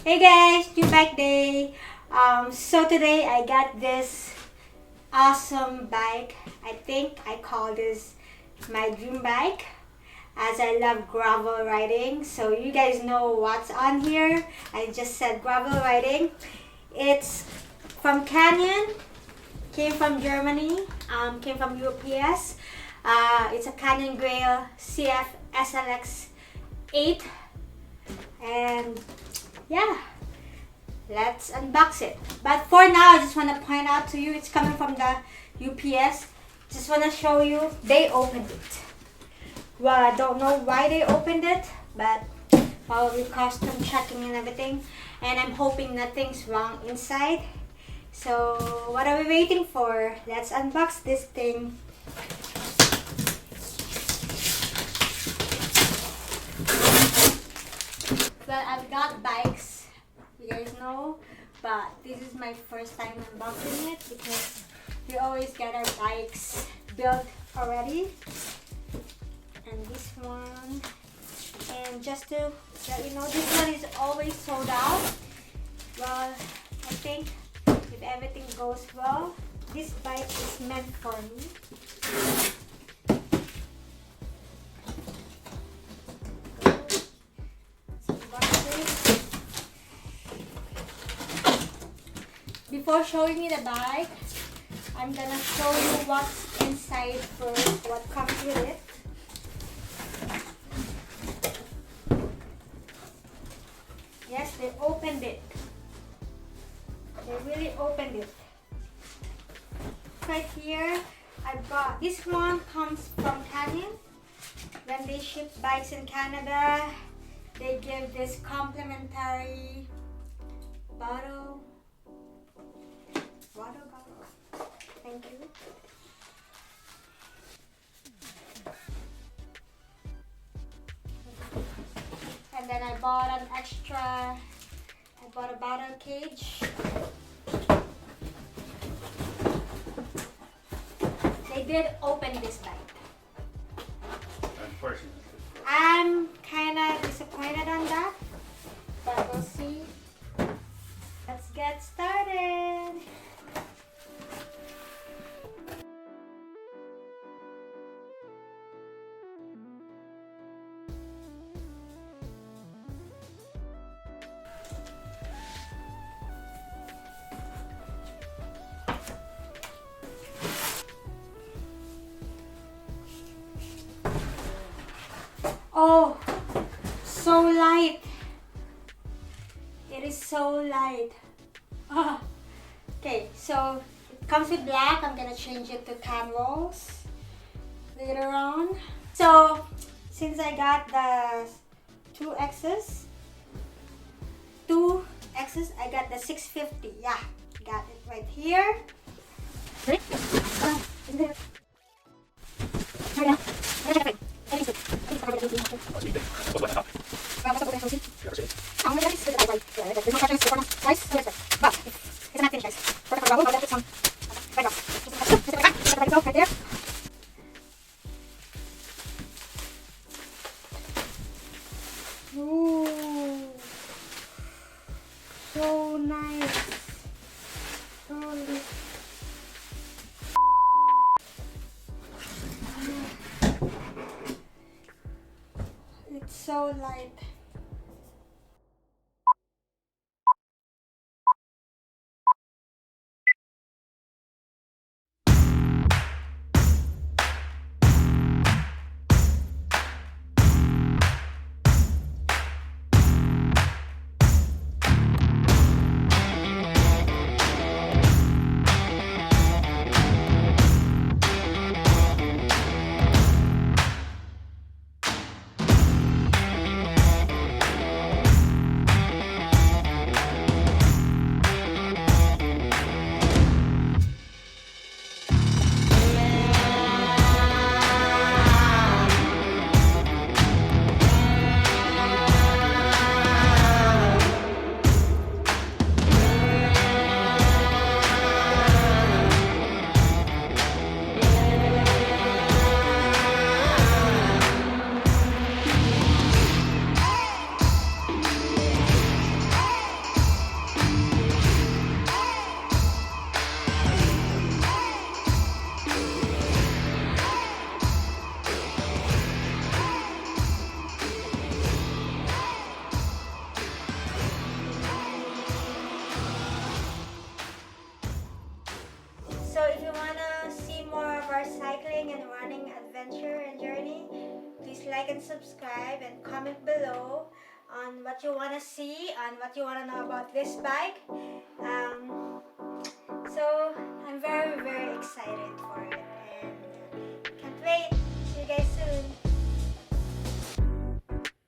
Hey guys, new bike day. So today I got this awesome bike. I think I call this my dream bike as I love gravel riding. So you guys know what's on here. I just said gravel riding. It's from Canyon, came from Germany, came from UPS. It's a Canyon Grail CF SLX 8 and yeah, let's unbox it. But for now, I just want to point out to you, it's coming from the UPS. Just want to show you, they opened it. Well, I don't know why they opened it, but probably custom checking and everything. And I'm hoping nothing's wrong inside. So what are we waiting for? Let's unbox this thing. Well, I've got bikes, you guys know, but this is my first time unboxing it because we always get our bikes built already. And this one, and just to let you know, this one is always sold out. Well, I think if everything goes well, this bike is meant for me. Before showing you the bike, I'm gonna show you what's inside first, what comes with it. Yes, they opened it. They really opened it. Right here, I've got, this one comes from Canyon. When they ship bikes in Canada, they give this complimentary bottle. Water bottle. Thank you. And then I bought an extra, I bought a bottle cage. They did open this bike. Unfortunately. I'm kind of disappointed on that, but we'll see. Let's get started. Oh, so light. It is so light. Ah. Okay, so it comes with black. I'm gonna change it to tan rolls later on. So since I got the two X's, I got the 650. Yeah, got it right here. Ooh, so nice. Holy. It's so light. adventure and journey. Please like and subscribe and comment below on what you want to see and what you want to know about this bike.